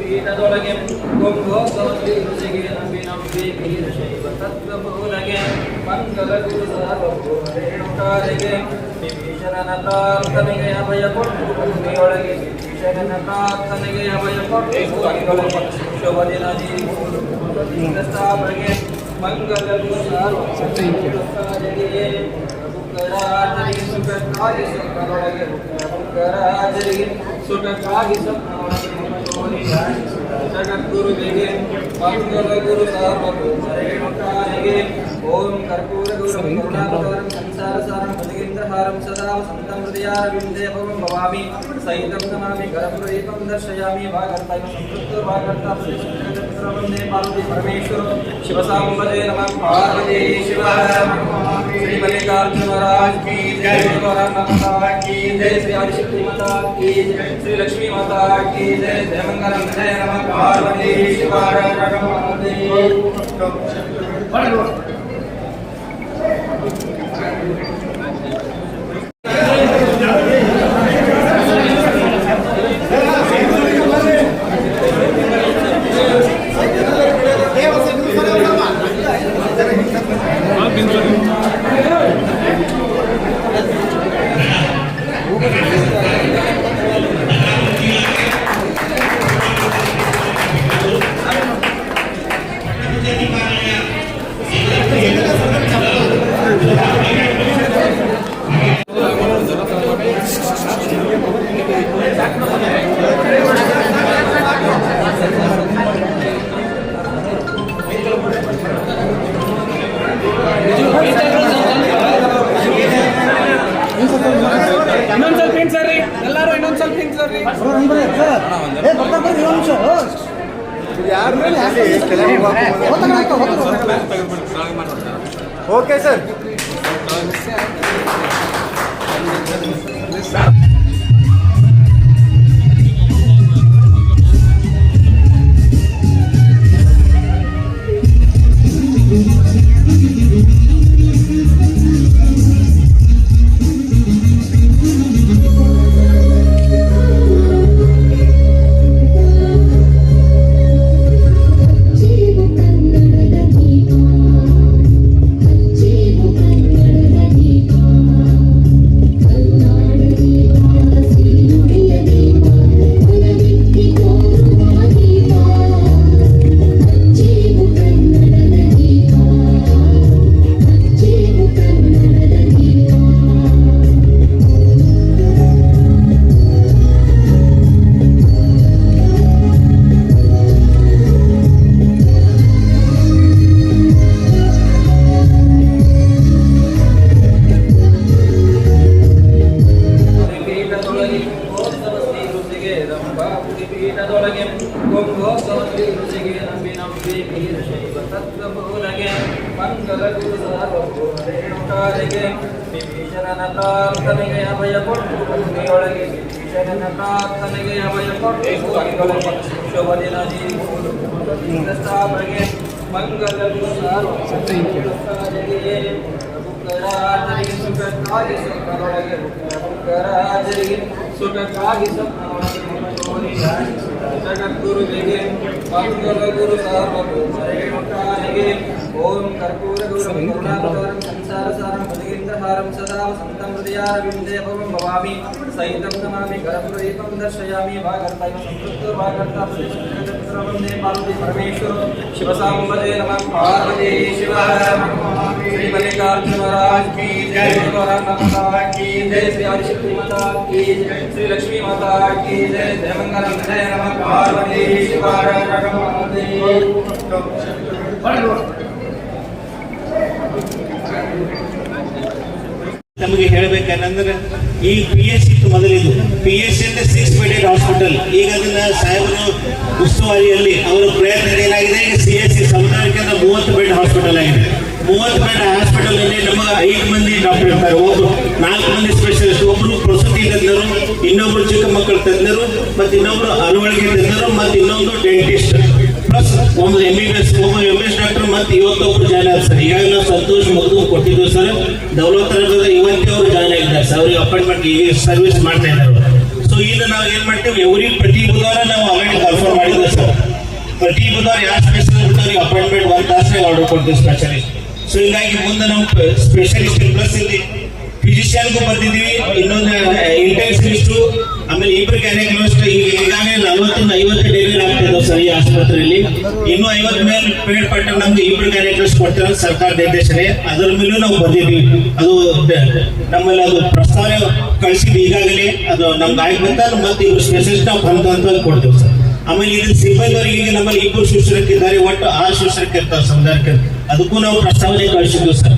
ಪೀಠದೊಳಗೆ ಗೊಂಗೋತ್ಸವದಲ್ಲಿ ಋಷಿಗೆ ನಂಬಿ ವೀರಶೈವ ತತ್ವಬೋಧಗೆ ಮಂಗಲ ಗುರು ರೇಣುಕಾರಿಗೆ ವಿಭೀಷಣನ ಪ್ರಾರ್ಥನೆಗೆ ಅಭಯ ಕೊಟ್ಟು ಭೂಮಿಯೊಳಗೆ ವಿಭೀಷಣನ ಪ್ರಾರ್ಥನೆಗೆ ಅಭಯ ಕೊಟ್ಟು ಭೂಮಿಯೊಳಗೆ ಶುಭ ದಿನ ಸ್ಥಾಪನೆಗೆ ಮಂಗಲ ಗುರು ಸಾರ್ವಜನಿಗೆ ರಾಜರಿಗೆ ಸುಖಕ್ಕಾಗಿ ಸ್ವಪ್ನದೊಳಗೆ ರಾಜರಿಗೆ ಸುಖಕ್ಕಾಗಿ ಸ್ವಪ್ನದೊಳಗೆ ಜಗದ್ಗುರುವಿಗೆ ಮಂಗಲ ಗುರು ರೇಣುಕಾರಿಗೆ ಓಂ ಕರ್ಪೂರ ಗುರು ಕರುಣಾಕರಂ ಸಂಸಾರ ಸಾರಂ ಭಜಗೇಂದ್ರಹಾರಂ ಸದಾ ಸಂತಂ ಹೃದಯಾರವಿಂದೇ ಭವಂ ಭವಾಮಿ ಸಹಿತಂ ನಮಾಮಿ ಗರ್ಭರಹಿತಂ ದರ್ಶಯಾಮಿ ಭಾಗರ್ತಾಯ ಸಂಪೃಕ್ತೋ ಭಾಗರ್ತಾ ವಂದೇ ಪಾರ್ವತಿ ಪರಮೇಶ್ವರ ಶಿವಸಾಂಬದೇ ನಮಃ ಪಾರ್ವತಿ ಶಿವ श्री मल्लिकार्जुन महाराज की जय, श्री गौरांग माता की जय, श्री आदिशक्ति माता की जय, श्री लक्ष्मी माता की जय, जय मंगलम जय नमः पार्वती शिवाय ओके सर ವಿಭೀಷಣನ ಪ್ರಾರ್ಥನೆಗೆ ಅಭಯ ಕೊಟ್ಟು ಭೂಮಿಯೊಳಗೆ ವಿಭೀಷಣನ ಪ್ರಾರ್ಥನೆಗೆ ಅಭಯ ಕೊಟ್ಟು ಭೂಮಿಯೊಳಗೆ ಶುಭ ದಿನ ಸ್ಥಾಪನೆಗೆ ಮಂಗಲ ಗುರು ಸಾರ್ವಜನಿಗೆ ರಾಜರಿಗೆ ಸುಖಕ್ಕಾಗಿ ಸ್ವಪ್ನದೊಳಗೆ ರಾಜರಿಗೆ ಸುಖಕ್ಕಾಗಿ ಸ್ವಪ್ನದೊಳಗೆ ಜಗದ್ಗುರುವಿಗೆ ಮಂಗಲ ಗುರು ರೇಣುಕಾರಿಗೆ ಓಂ ಕರ್ಪೂರ ಗುರು ಕರುಣಾಕರಂ ಸಂಸಾರ ಸಾರಂ ಭಜಗೇಂದ್ರಹಾರಂ ಸದಾ ಸಂತಂ ಹೃದಯಾರವಿಂದೇ ಭವಂ ಭವಾಮಿ ಸಹಿತಂ ನಮಾಮಿ ಗರ್ಭರಹಿತಂ ದರ್ಶಯಾಮಿ ಭಾಗರ್ತಾಯ ಸಂಪೃಕ್ತೋ ಭಾಗರ್ತಾ ವಂದೇ ಪಾರ್ವತಿ ಪರಮೇಶ್ವರ ಶಿವಸಾಂಬದೇ ನಮಃ ಪಾರ್ವತಿ ಶಿವ श्री मल्लिकार्जुन महाराज की जय, श्री गौरांग माता की जय, श्री आदिशक्ति माता की जय, श्री लक्ष्मी माता की जय, जय मंगलम जय नमः पार्वती शिवाय ನಮಗೆ ಹೇಳಬೇಕಂದ್ರೆ ಈ PSC ಮೊದಲಿದು PSC ಅಂದ್ರೆ 6 ಬೆಡೆಡ್ ಹಾಸ್ಪಿಟಲ್. ಈಗ ಅದನ್ನ ಸಾಹೇಬರು ಉಸ್ತುವಾರಿಯಲ್ಲಿ ಅವರ ಪ್ರಯತ್ನ ಏನಾಗಿದೆ, CSC ಸಮುದಾಯಕ್ಕೆ 30 ಬೆಡ್ ಹಾಸ್ಪಿಟಲ್ ಆಗಿದೆ. 30 ಬೆಡ್ ಹಾಸ್ಪಿಟಲ್ ಅಲ್ಲಿ ನಮಗೆ 5 ಮಂದಿ ಡಾಕ್ಟರ್ ಇರ್ತಾರೆ. ಒಬ್ರು 4 ಮಂದಿ ಸ್ಪೆಷಲಿಸ್ಟ್, ಒಬ್ರು ಪ್ರಸೂತಿ ತಜ್ಞರು, ಇನ್ನೊಬ್ರು ಚಿಕ್ಕ ಮಕ್ಕಳ ತಜ್ಞರು, ಮತ್ತೆ ಇನ್ನೊಬ್ರು ಅರವಳಿಕೆ ತಜ್ಞರು, ಮತ್ತೆ ಇನ್ನೊಂದು ಡೆಂಟಿಸ್ಟ್, ಪ್ಲಸ್ ಒಂದು MBBS ಡಾಕ್ಟರ್, ಮತ್ತೆ ಇವತ್ತೊಬ್ರು ಜಾಯ್ನ್ ಆಗ ಸರ್. ಈಗಾಗಲೇ ನಾವು ಸಂತೋಷ್ ಮಗದು ಕೊಟ್ಟಿದ್ವಿ ಸರ್. ದೌಲತ್ ಇವತ್ತೇ ಅವರು ಜಾಯ್ನ್ ಆಗಿದ್ದಾರೆ ಸರ್. ಅವ್ರಿಗೆ ಅಪಾಯಿಂಟ್ಮೆಂಟ್ ಈಗ ಸರ್ವಿಸ್ ಮಾಡ್ತಾ ಇದ್ದಾರೆ. ಸೊ ಈಗ ನಾವು ಏನ್ ಮಾಡ್ತೀವಿ, ಪ್ರತಿ ಬುಧವಾರ ನಾವು ಆಲ್ರೆಡಿ ಕನ್ಫರ್ಮ್ ಮಾಡಿದ್ವಿ ಸರ್. ಬುಧವಾರ ಯಾರು ಸ್ಪೆಷಲಿಸ್ಟ್ ಬಿಟ್ಟವ್ರಿಗೆ ಅಪಾಯಿಂಟ್ಮೆಂಟ್ 1 ತಾಸಿನಾಗ ಆರ್ಡರ್ ಕೊಡ್ತೀವಿ ಸ್ಪೆಷಲಿಸ್ಟ್. ಸೊ ಹೀಗಾಗಿ ಮುಂದೆ ನಮ್ಮ ಸ್ಪೆಷಲಿಸ್ಟ್ ಪ್ಲಸ್ ಇಲ್ಲಿ ಫಿಸಿಷಿಯನ್ಗೂ ಬಂದಿದ್ದೀವಿ, ಇನ್ನೊಂದು ಇಂಟೆನ್ಸಿವಿಸ್ಟು, ಆಮೇಲೆ ಇಬ್ಬರು ಗ್ಯಾನಕಾಲಜಿಸ್ಟ್. ಈಗಾಗಲೇ 40-50 ಡೆಲಿವರಿ ಆಗ್ತಿದ್ದಾವೆ ಸರ್ ಈ ಆಸ್ಪತ್ರೆಯಲ್ಲಿ. ಇನ್ನೂ 50 ಮೇಲೆ ಪೇಡ್ ಪಟ್ಟ ನಮ್ಗೆ ಇಬ್ಬರು ಗ್ಯಾನಕಾಲಜಿಸ್ಟ್ ಕೊಡ್ತಾರೆ ಸರ್ಕಾರ ನಿರ್ದೇಶನ. ಅದರ ಮೇಲೂ ನಾವು ಬಂದಿದ್ದೀವಿ. ಅದು ನಮ್ಮಲ್ಲಿ ಅದು ಪ್ರಸ್ತಾವನೆ ಕಳಿಸಿದ್ದು ಈಗಾಗಲೇ ಅದು ನಮ್ಗೆ ಆಗ್ಬೇಕಂತ ಮತ್ತೆ ಇಬ್ಬರು ಸ್ಪೆಷಲಿಸ್ಟ್ ನಾವು ಹಂತವಾಗಿ ಕೊಡ್ತೇವೆ ಸರ್. ಆಮೇಲೆ ಇದ್ರ ಸಿಬ್ಬಂದಿಯವರಿಗೆ ನಮ್ಮಲ್ಲಿ ಇಬ್ಬರು ಶಿಕ್ಷಕರಿದ್ದಾರೆ, ಒಟ್ಟು 6 ಶಿಕ್ಷಕರಿರ್ತಾರೆ ಸಮುದಾಯಕ್ಕೆ. ಅದಕ್ಕೂ ನಾವು ಪ್ರಸ್ತಾವನೆ ಕಳಿಸಿದ್ವಿ ಸರ್.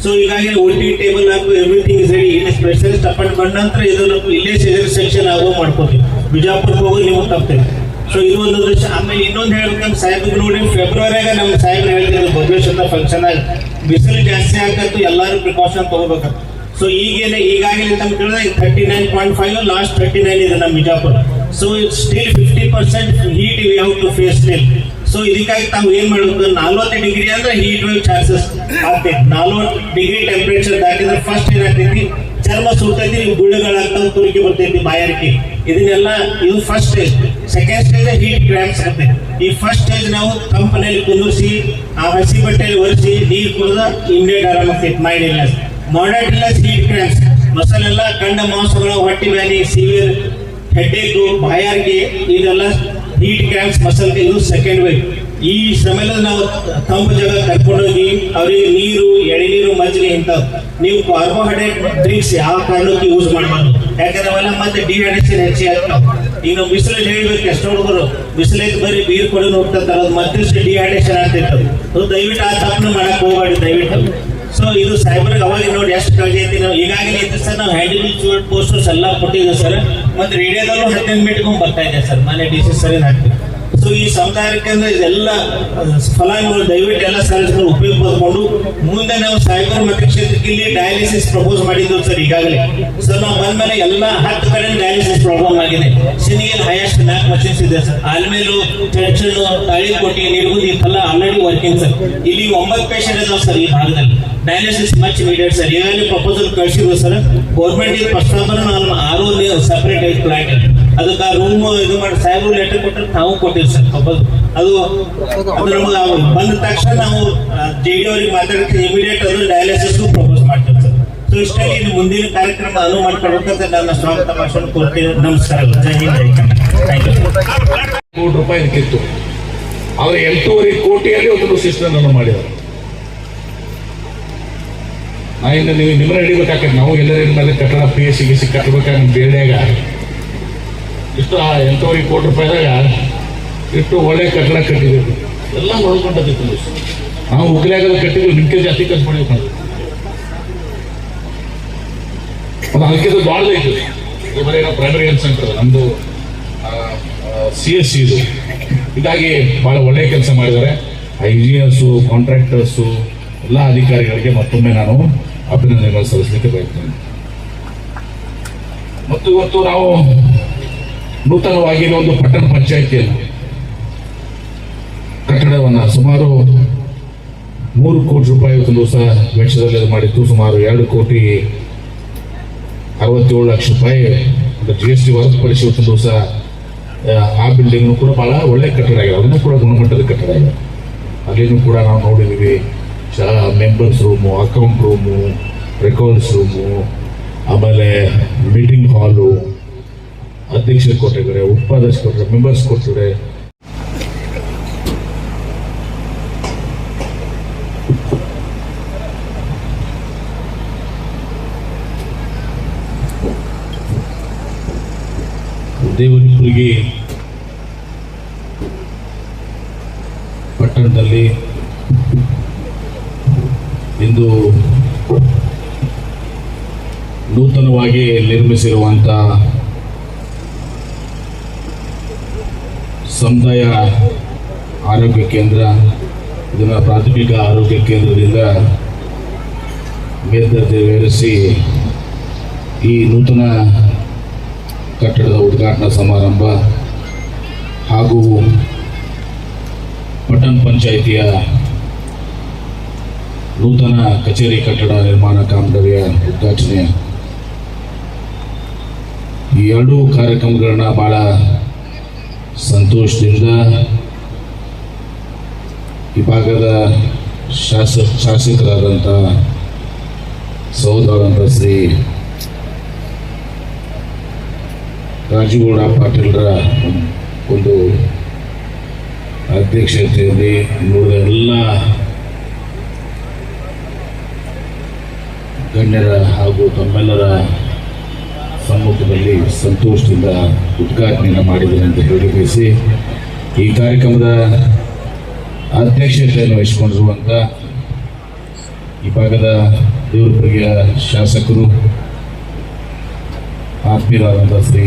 ಸೊ ಈಗಾಗಲೇ OT ಟೇಬಲ್ ಹಾಕು ಎವ್ರಿಥಿಂಗ್ ಇಸ್ ರೆಡಿ. ಈಗ ಸ್ಪೆಷಲಿಸ್ಟ್ ಅಪಾಯಿಂಟ್ ಬಂದ ನಂತರ ಇದನ್ನು ಇಲ್ಲೇ ಸೆಕ್ಷನ್ ಆಗೋ ಮಾಡ್ಕೋತೀವಿ. ಬಿಜಾಪುರಕ್ಕೆ ಹೋಗಿ ನಿಮಗೆ ತಪ್ತೇವೆ. ಸೊ ಇದು ಒಂದು ದೃಶ್ಯ. ಆಮೇಲೆ ಇನ್ನೊಂದು ಹೇಳ್ಬೇಕಂದ್ರೆ ಸಾಹೇಬ್ರಿಗೆ ನೋಡಿ, ಫೆಬ್ರವರಿಯಾಗ ನಮ್ಮ ಸಾಹೇಬ್ರು ಹೇಳ್ತಿದ್ರು ಭದ್ರೇಶ್ವರ ಫಂಕ್ಷನ್ ಆಗಿ ಬಿಸಿಲು ಜಾಸ್ತಿ ಆಗತ್ತು, ಎಲ್ಲರೂ ಪ್ರಿಕಾಷನ್ ತಗೋಬೇಕಂತ. ಸೊ ಈಗಾಗಲೇ ತಮ್ಮ ಕೇಳಿದ್ರೆ 39.5 ಲಾಸ್ಟ್ 39 ಇದೆ ನಮ್ಮ Bijapur. So still 50% heat we have to face still. So ಇದಕ್ಕಾಗಿ ತಾವು ಏನ್ ಮಾಡಬೇಕು, 40 ಡಿಗ್ರಿ ಅಂದ್ರೆ ಹೀಟ್ ವೇವ್ ಚಾನ್ಸಸ್ ಆಗ್ತೈತಿ. 40 ಡಿಗ್ರಿ ಟೆಂಪರೇಚರ್ ದಾಟಿದ್ರೆ ಫಸ್ಟ್ ಏನಾಗ್ತೈತಿ, ಚರ್ಮ ಸುಡ್ತೈತಿ, ಗುಳ್ಳೆಗಳಾಗ್ತಾವ, ತುರಿಕೆ ಬರ್ತೈತಿ, ಬಾಯಾರಿಕೆ. ಇದನ್ನೆಲ್ಲ ಇದು first stage. Second stage heat cramps ಆಗ್ತೈತಿ. ಈ ಫಸ್ಟ್ ಸ್ಟೇಜ್ ನಾವು ಕಂಪನಿಯಲ್ಲಿ ಕುಂದಿರಿಸಿ ಆ ಹಸಿ ಬಟ್ಟೆಯಲ್ಲಿ ಒರೆಸಿ ನೀರು ಕುಡಿದ ಇಮ್ಮಿಡಿಯೇಟ್ ಆರಾಮಾಗ್ತೈತಿ. Mind illness, moderate illness, heat cramps, ಮಸಲೆಲ್ಲ ಕಂಡ ಮಾಂಸಗಳ ಹೊಟ್ಟೆ ಬ್ಯಾನಿ, ಸಿವಿಯರ್ ಹೆಡ್ಡೇಕು, ಬಾಯಾರಿಕೆ, ಇದೆಲ್ಲ ಹೀಟ್ ಕ್ರ್ಯಾಂಪ್ಸ್ ಮಸಲ್. ಇದು ಸೆಕೆಂಡ್ ವೇವ್. ಈ ಸಮಯದಲ್ಲಿ ನಾವು ತಂಪು ಜಾಗ ಕರ್ಕೊಂಡೋಗಿ ಅವರಿಗೆ ನೀರು, ಎಳೆನೀರು, ಮಜ್ಜಿಗೆ ಇಂಥವು ನೀವು ಕಾರ್ಬೋಹೈಡ್ರೇಟ್ ಡ್ರಿಂಕ್ಸ್ ಯಾವ ಕಾರಣಕ್ಕೂ ಯೂಸ್ ಮಾಡಬಾರ್ದು. ಯಾಕಂದ್ರೆ ಅವೆಲ್ಲ ಮತ್ತೆ ಡಿಹೈಡ್ರೇಷನ್ ಹೆಚ್ಚಿಗೆ ಆಗ್ತಾವೆ. ಈಗ ನಾವು ಬಿಸಿಲಲ್ಲಿ ಹೇಳ್ಬೇಕು, ಎಷ್ಟು ಹುಡುಗರು ಬಿಸಿಲೈತೆ ಬರೀ ನೀರು ಕೊಡೋದು ಹೋಗ್ತಾರೆ, ಅದು ಮತ್ತೆ ಡಿಹೈಡ್ರೇಷನ್ ಆಗ್ತಿರ್ತದೆ. ಅದು ದಯವಿಟ್ಟು ಆ ತಪ್ಪನ್ನು ಮಾಡಕ್ಕೆ ಹೋಗಬೇಡಿ ದಯವಿಟ್ಟು. ಸೊ ಇದು ಸಾಹೇಬ್ರಿಗೆ ಅವಾಗ ನೋಡಿ ಎಷ್ಟು ಕಾಳಜಿ ಐತಿ. ನಾವು ಈಗಾಗಲೇ ಇತ್ತು ಸರ್, ನಾವು ಹ್ಯಾಂಡಿಲ್ ಪೋಸ್ಟರ್ಸ್ ಎಲ್ಲ ಕೊಟ್ಟಿದ್ದೀವಿ ಸರ್. ಮತ್ತೆ ರೇಡಿಯೋದಲ್ಲೂ 15 ಮಿನಿಟ್ಗೂ ಬರ್ತಾ ಇದೆ ಸರ್, ಮನೆ DC ಸರಿ ಹಾಕ್ತೀವಿ. ಸೊ ಈ ಸಮುದಾಯಕ್ಕೆ ಅಂದ್ರೆ ಇದೆಲ್ಲ ಫಲಾನುಭವಿಗಳು ದಯವಿಟ್ಟು ಎಲ್ಲ ಸರ್ವಿಸ್ಗಳು ಉಪಯೋಗ ಪಡ್ಕೊಂಡು ಮುಂದೆ ನಾವು ಸಾಹೇಬರ ಮತಕ್ಷೇತ್ರಕ್ಕೆ ಇಲ್ಲಿ ಡಯಾಲಿಸಿಸ್ ಪ್ರಪೋಸ್ ಮಾಡಿದ್ದು ಸರ್ ಈಗಾಗಲೇ. ಸರ್ ನಾವು ಬಂದ್ಮೇಲೆ ಎಲ್ಲ 10 ಕಡೆ ಡಯಾಲಿಸಿಸ್ ಪ್ರಾಬ್ಲಮ್ ಆಗಿದೆ. ಸಿನಿಯಲ್ಲಿ ಹೈಯೆಸ್ಟ್ 4 ಮಷಿನ್ಸ್ ಇದೆ ಸರ್. ಆಲ್ಮೇಲು, ಚರ್ಚನ್ನು, ತಾಳಿಕೋಟೆ, ನಿರ್ಗುದಿ ಇಂತೆಲ್ಲ ಆಲ್ರೆಡಿ ವರ್ಕಿಂಗ್ ಸರ್. ಇಲ್ಲಿ 9 ಪೇಷಂಟ್ ಇದಾವೆ ಸರ್ ಈ ಭಾಗದಲ್ಲಿ. Dialysis much needed sir. ಈಗಾಗಲೇ ಪ್ರಪೋಸಲ್ ಕಳಿಸಿದ್ವಿ ಸರ್. ಗೌರ್ಮೆಂಟ್ ಇದು ಪ್ರಸ್ತಾವನೆ ನಾನು 6 ಸಪರೇಟ್ ಐದು ಪ್ಲಾಟ್ ಅದಕ್ಕೆ ಆ ರೂಮ್ ಇದು ಮಾಡಿ ಸಾಹೇಬರು ಲೆಟರ್ ಕೊಟ್ಟರೆ ನಾವು ಕೊಟ್ಟಿವಿ ಸರ್ ಪ್ರಪೋಸಲ್. ಅದು ನಮಗೆ ಬಂದ ತಕ್ಷಣ ನಾವು JD ಅವ್ರಿಗೆ ಮಾತಾಡಕ್ಕೆ ಇಮಿಡಿಯೇಟ್ ಅದು ಡಯಾಲಿಸಿಸ್ಗೂ ಪ್ರಪೋಸ್ ಮಾಡ್ತೇವೆ ಸರ್. ಸೊ ಇಷ್ಟಲ್ಲಿ ಇದು ಮುಂದಿನ ಕಾರ್ಯಕ್ರಮ ಅನುವು ಮಾಡ್ಕೊಳ್ಬೇಕಂತ ನನ್ನ ಸ್ವಾಗತ ಭಾಷಣ ಕೊಡ್ತೀನಿ. ನಮಸ್ಕಾರ. ಜೈ ಹಿಂದ್, ಜೈ ಕರ್ನಾಟಕ. Thank you. ಕೋಟಿ ರೂಪಾಯಿ ಇದಕ್ಕಿತ್ತು. ಅವರು 8.5 ಕೋಟಿಯಲ್ಲಿ ಒಂದು ಸಿಸ್ಟಮ್ ಅನ್ನು ಮಾಡಿದ್ದಾರೆ. ಇನ್ನು ನೀವು ನಿಮ್ಮನ್ನ ಹಿಡಿಬೇಕಾಗ್ತದೆ. ನಾವು ಎಲ್ಲರ ಮೇಲೆ ಕಟ್ಟಡ PSC ಕಟ್ಟಬೇಕಾದ್ರೆ ಬೇಳೆಗ ಇಷ್ಟು 8.5 ಕೋಟಿ ರೂಪಾಯಿದಾಗ ಇಷ್ಟು ಒಳ್ಳೆ ಕಟ್ಟಡ ಕಟ್ಟಿದ್ದೀವಿ. ಎಲ್ಲ ನೋಡ್ಕೊಂಡದಿತ್ತು. ನಾವು ಉಗ್ರಾಗದ ಕಟ್ಟಿದ್ವಿ, ನಿಮ್ಗೆ ಜಾಸ್ತಿ ಖರ್ಚು ಮಾಡಿದ್ವಿ. ಅದು ಅದಕ್ಕಿಂತ ದೊಡ್ಡದೈತು. ಬರೀ ನಾವು ಪ್ರೈಮರಿ ಹೆಲ್ತ್ ಸೆಂಟರ್ ನಮ್ಮದು CSC ಇದು. ಹೀಗಾಗಿ ಭಾಳ ಒಳ್ಳೆಯ ಕೆಲಸ ಮಾಡಿದ್ದಾರೆ. IGSು, ಕಾಂಟ್ರಾಕ್ಟರ್ಸು, ಎಲ್ಲ ಅಧಿಕಾರಿಗಳಿಗೆ ಮತ್ತೊಮ್ಮೆ ನಾನು ಅಭಿನಂದನೆಗಳು ಸಲ್ಲಿಸಲಿಕ್ಕೆ ಬಯಸ್ತೇನೆ. ಮತ್ತು ಇವತ್ತು ನಾವು ನೂತನವಾಗಿ ಒಂದು ಪಟ್ಟಣ ಪಂಚಾಯಿತಿಯನ್ನು ಕಟ್ಟಡವನ್ನು ಸುಮಾರು 3 ಕೋಟಿ ರೂಪಾಯಿ ಒಂದು ದಿವಸ ವೆಚ್ಚದಲ್ಲಿ ಮಾಡಿತ್ತು. ಸುಮಾರು 2,67 ಲಕ್ಷ ರೂಪಾಯಿ GST ಹೊರತುಪಡಿಸಿ ಒಂದು ದಿವಸ ಆ ಬಿಲ್ಡಿಂಗ್ನು ಕೂಡ ಭಾಳ ಒಳ್ಳೆ ಕಟ್ಟಡ ಆಗಿದೆ. ಅದನ್ನು ಕೂಡ ಗುಣಮಟ್ಟದ ಕಟ್ಟಡ ಇದೆ. ಅಲ್ಲಿನೂ ಕೂಡ ನಾವು ನೋಡಿದ್ದೀವಿ. Members room, account room, records room, ಆಮೇಲೆ ಮೀಟಿಂಗ್ ಹಾಲು, ಅಧ್ಯಕ್ಷರು ಕೊಟ್ಟಿದ್ದಾರೆ, ಉಪಾಧ್ಯಕ್ಷರು ಕೊಟ್ಟರೆ, ಮೆಂಬರ್ಸ್ ಕೊಟ್ಟಿದ್ದಾರೆ. ದೇವನಪುರಿಗೆ ಪಟ್ಟಣದಲ್ಲಿ ಇಂದು ನೂತನವಾಗಿ ನಿರ್ಮಿಸಿರುವಂಥ ಸಮುದಾಯ ಆರೋಗ್ಯ ಕೇಂದ್ರ, ಇದನ್ನು ಪ್ರಾಥಮಿಕ ಆರೋಗ್ಯ ಕೇಂದ್ರದಿಂದ ಮೇಲ್ದರ್ಜೆಗೇರಿಸಿ ಈ ನೂತನ ಕಟ್ಟಡದ ಉದ್ಘಾಟನಾ ಸಮಾರಂಭ ಹಾಗೂ ಪಟ್ಟಣ ಪಂಚಾಯಿತಿಯ ನೂತನ ಕಚೇರಿ ಕಟ್ಟಡ ನಿರ್ಮಾಣ ಕಾಮಗಾರಿಯ ಉದ್ಘಾಟನೆ, ಈ ಎರಡೂ ಕಾರ್ಯಕ್ರಮಗಳನ್ನ ಭಾಳ ಸಂತೋಷದಿಂದ ಈ ಭಾಗದ ಶಾಸಕರಾದಂಥ ಸಹೋದರಂಥ ಶ್ರೀ ರಾಜುಗೌಡ ಪಾಟೀಲರ ಒಂದು ಅಧ್ಯಕ್ಷತೆಯಲ್ಲಿ ನೋಡಿದ ಎಲ್ಲ ಗಣ್ಯರ ಹಾಗೂ ತಮ್ಮೆಲ್ಲರ ಸಮ್ಮುಖದಲ್ಲಿ ಸಂತೋಷದಿಂದ ಉದ್ಘಾಟನೆಯನ್ನು ಮಾಡಿದ್ದೇನೆ ಅಂತ ಹೇಳಿ ಬಯಸಿ ಈ ಕಾರ್ಯಕ್ರಮದ ಅಧ್ಯಕ್ಷತೆಯನ್ನು ವಹಿಸಿಕೊಂಡಿರುವಂಥ ಈ ಭಾಗದ ದೇವರಪುರಿಯ ಶಾಸಕರು ಆತ್ಮೀಯರಾದಂಥ ಶ್ರೀ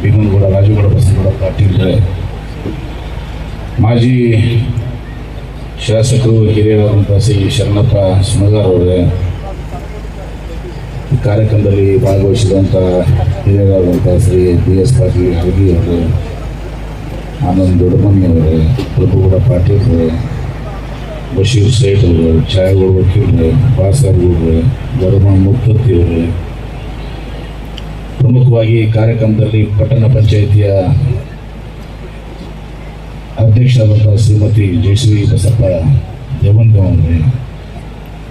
ಭೀಮನಗೌಡ ರಾಜುಗೌಡ ಬಸನಗೌಡ ಪಾಟೀಲ್, ಮಾಜಿ ಶಾಸಕರು ಹಿರಿಯರಾದಂಥ ಶ್ರೀ ಶರಣಪ್ಪ ಸುಣಗಾರ್ ಅವರೇ, ಈ ಕಾರ್ಯಕ್ರಮದಲ್ಲಿ ಭಾಗವಹಿಸಿದಂಥ ಹಿರಿಯರಾದಂಥ ಶ್ರೀ ಬಿ ಎಸ್ ಪಾಟೀಲ್ ಹಳಗಿ ಅವರು, ಆನಂದ್ ದೊಡ್ಡಮನಿ ಅವರೇ, ಪ್ರಭುಗೌಡ ಪಾಟೀಲ್ ಅವರೇ, ಬಶೀರ್ ಸೇಠ್ ಅವರು, ಛಾಯಾಗೌಡ ವಕೀಲರೇ, ಭಾಸ್ಕರ್ ಗೌಡ್ರೆ, ಧರ್ಮ ಮುಕ್ತತ್ತಿ ಅವರೇ, ಪ್ರಮುಖವಾಗಿ ಕಾರ್ಯಕ್ರಮದಲ್ಲಿ ಪಟ್ಟಣ ಪಂಚಾಯಿತಿಯ ಅಧ್ಯಕ್ಷರಾದಂಥ ಶ್ರೀಮತಿ ಜಯಶ್ರೀ ಬಸಪ್ಪ ದೇವಂಗಂ ಅವರೇ,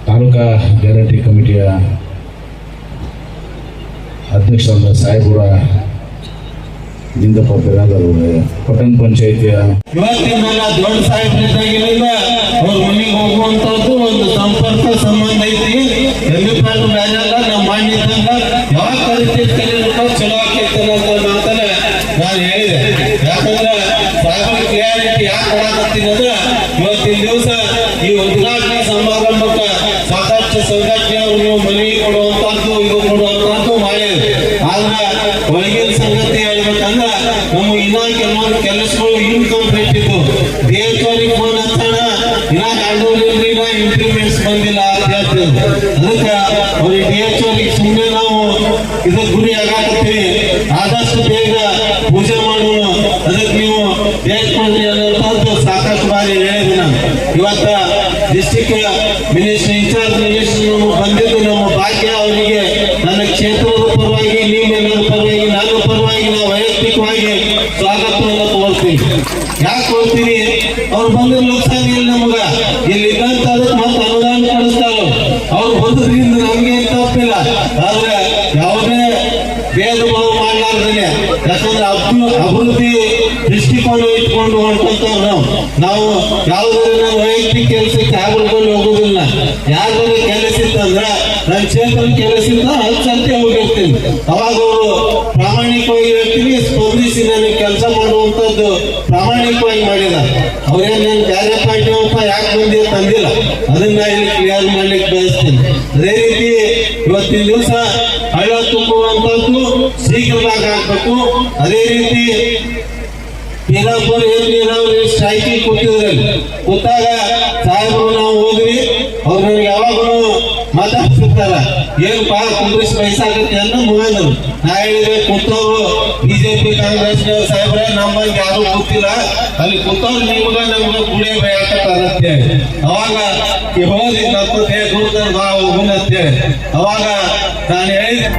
ತಾಲೂಕಾ ಗ್ಯಾರಂಟಿ ಕಮಿಟಿಯ ಅಧ್ಯಕ್ಷರಾದ ಸಾಹೇಬರ ಲಿಂಗಪ್ಪ ಬೆರಾದರ್ ಅವರೇ, ಪಟ್ಟಣ ಪಂಚಾಯಿತಿಯ ಇವತ್ತಿನ ದೊಡ್ಡ ಸಾಹೇಬರಿದ್ದಾಗಿನಿಂದ ಅವ್ರ ಮನೆಗೆ ಹೋಗುವಂಥದ್ದು ಒಂದು ಸಂಪರ್ಕ ಸಂಬಂಧ ಐತಿ. ಎಲ್ಲಿಪ್ಪಾಡು ರಾಜಲ್ಲ ನಮ್ಮ ಮಾಡಿದ್ದಂಗ ಯಾವಾಗ ಕಲಿತಿರ್ತೀರ ಚಲೋ ಆಕೈತಲ್ಲ ಅಂತ ಮಾತನ್ನ ನಾನು ಹೇಳಿದೆ. ಯಾಕಂದ್ರೆ ಸಾಹೇಬರ ಕ್ಲಿಯಾರಿಟಿ ಯಾಕೆ ಕೊಡಕತ್ತೀನಿ ಅಂದ್ರೆ ಇವತ್ತಿನ ದಿವಸ ಈ ಉದ್ಘಾಟನೆ ಸಮಾರಂಭಕ್ಕೆ ಸಾಕಷ್ಟು ಸಂಘಟನೆಯವರು ನೀವು ಮನೆಗೆ ಕೊಡುವಂತದ್ದು ಇದು ಕೊಡುವಂತದ್ದು ಮಾಡಿದೆ. ಆದ್ರೆ ಒಳಗಿನ ಸಂಗತಿ ಹೇಳ್ಬೇಕಂದ್ರೆ ನಮ್ಮ ಇನ್ನೂ ಕೆಲವೊಂದು ಕೆಲಸಗಳು ಇನ್ಕಂಪ್ಲೀಟ್ ಇದ್ದು ದೇವರಿಗೆ ಫೋನ್ ಹಚ್ಚೋಣ ಇನ್ನ ಕಂಡುಹಿಡಿದ್ರಿ ನಾ ಇಂಪ್ಲಿಮೆಂಟ್ಸ್ ಬಂದಿಲ್ಲ ಅಂತ ಹೇಳ್ತಿದ್ರು. ಅದಕ್ಕೆ ಅವ್ರಿಗೆ ದೇವರಿಗೆ ಸುಮ್ಮನೆ ನಾವು ಇದು ಗುರಿ ಆಗಾಕತ್ತೀವಿ, ಆದಷ್ಟು ಬೇಗ ಪೂಜೆ ಮಾಡೋಣ, ಅದಕ್ಕೆ ನೀವು ಬೇಡ್ಕೊಂಡ್ರಿ ಅನ್ನೋಂಥದ್ದು ಸಾಕಷ್ಟು ಬಾರಿ ಹೇಳಿದೆ ನಾನು. ಇವತ್ತ ಡಿಸ್ಟಿಕ್ ಮಿನಿಸ್ಟರ್ ಇನ್ಚಾರ್ಜ್ ಮಿನಿಸ್ಟರ್ ಬಂದಿದ್ದು ನಮ್ಮ ಭಾಗ್ಯ ಅವರಿಗೆ ನನ್ನ ಕ್ಷೇತ್ರದ ಪರವಾಗಿ ನಿಮ್ಮೆಲ್ಲರ ಪರವಾಗಿ ನನ್ನ ಪರವಾಗಿ ನಾವು ವೈಯಕ್ತಿಕವಾಗಿ ಸ್ವಾಗತವನ್ನು ಕೋರ್ತೀನಿ. ಯಾಕೆ ಕೋರ್ತೀನಿ? ಅವ್ರು ಬಂದ ಲೋಕಸಭೆಯಲ್ಲಿ ನಮಗ ಇಲ್ಲಿ ಇದ್ದಂತ ಅದಕ್ಕೆ ಮತ್ತೆ ಅನುದಾನ ಕೊಡಿಸ್ತಾರೋ ಅವ್ರು ಬಂದ್ರಿಂದ ನಮ್ಗೆ ಏನ್ ತಪ್ಪಿಲ್ಲ. ಆದ್ರೆ ಯಾವುದೇ ಭೇದ ಭಾವ ಮಾಡಲಾರ್ದೇನೆ, ಯಾಕಂದ್ರೆ ಅಭಿವೃದ್ಧಿ ದೃಷ್ಟಿಕೋನ ಇಟ್ಕೊಂಡು ಹೊಂಟಂತವ್ರು ನಾವು ಯಾವುದೇ ವೈಯಕ್ತಿಕ ಕೆಲಸಕ್ಕೆ ಆಗ್ಬಿಡ್ಕೊಂಡು ಹೋಗುದಿಲ್ಲ. ಯಾವ್ದಾದ್ರು ಕೆಲಸ ಇತ್ತಂದ್ರೆ ನನ್ನ ಕ್ಷೇತ್ರ ಕೆಲಸ ಇದ್ದ 10 ಸರ್ತಿ ಹೋಗಿರ್ತೀನಿ. ಅವಾಗ ಅವರು ಪ್ರಾಮಾಣಿಕವಾಗಿ ಹೇಳ್ತೀನಿ, ಸ್ಪಂದಿಸಿ ನನಗೆ ಕೆಲಸ ಮಾಡುವಂಥದ್ದು ಪ್ರಾಮಾಣಿಕವಾಗಿ ಮಾಡಿದ್ದಾರೆ. ಅವ್ರೇನು ನಾನು ಬೇರೆ ಪಾರ್ಟಿ ಅಂತ ಯಾಕೆ ಬಂದಿ ತಂದಿಲ್ಲ, ಅದನ್ನ ಇಲ್ಲಿ ಕ್ಲಿಯರ್ ಮಾಡ್ಲಿಕ್ಕೆ ಬಯಸ್ತೀನಿ. ಅದೇ ರೀತಿ ಇವತ್ತಿನ ದಿವಸ ಹಳ್ಳ ತುಂಬುವಂಥದ್ದು ಶೀಘ್ರವಾಗಿ ಆಗ್ಬೇಕು. ಅದೇ ರೀತಿ ನೀರಾವರಿ ಸ್ಟ್ರೈಕಿಗೆ ಕೂತಿದ್ರಲ್ಲಿ ಕೂತಾಗ ಸಾಹೇಬರು ನಾವು ಹೋದ್ವಿ, ಅವ್ರು ನನಗೆ ಯಾವಾಗಲೂ ಮಾತಾಡ್ತಿರ್ತಾರ, ಏನು ಬಾ ಕಾಂಗ್ರೆಸ್ ವಯಸ್ಸಾಗತ್ತೆ ಅನ್ನೋ ಮುಗಿದ್ರು. ನಾ ಹೇಳಿದ್ರೆ ಕೂತವ್ರು ಬಿಜೆಪಿ ಕಾಂಗ್ರೆಸ್ ಸಾಹೇಬ್ರೆ ನಮ್ಮಂಗೆ ಯಾರು ಕೂತಿಲ್ಲ, ಅಲ್ಲಿ ಕೂತವ್ರು ನಿಮ್ಗ ನಮ್ಗೆ ಕುಡಿಯ ಬೇಕಂತೆ. ಅವಾಗ ಹೋಗಿ ನಮ್ಮ ಬಾ ಹೋಗುಣ ಅಂತೇಳಿ ಅವಾಗ ನಾನು ಹೇಳಿದೆ.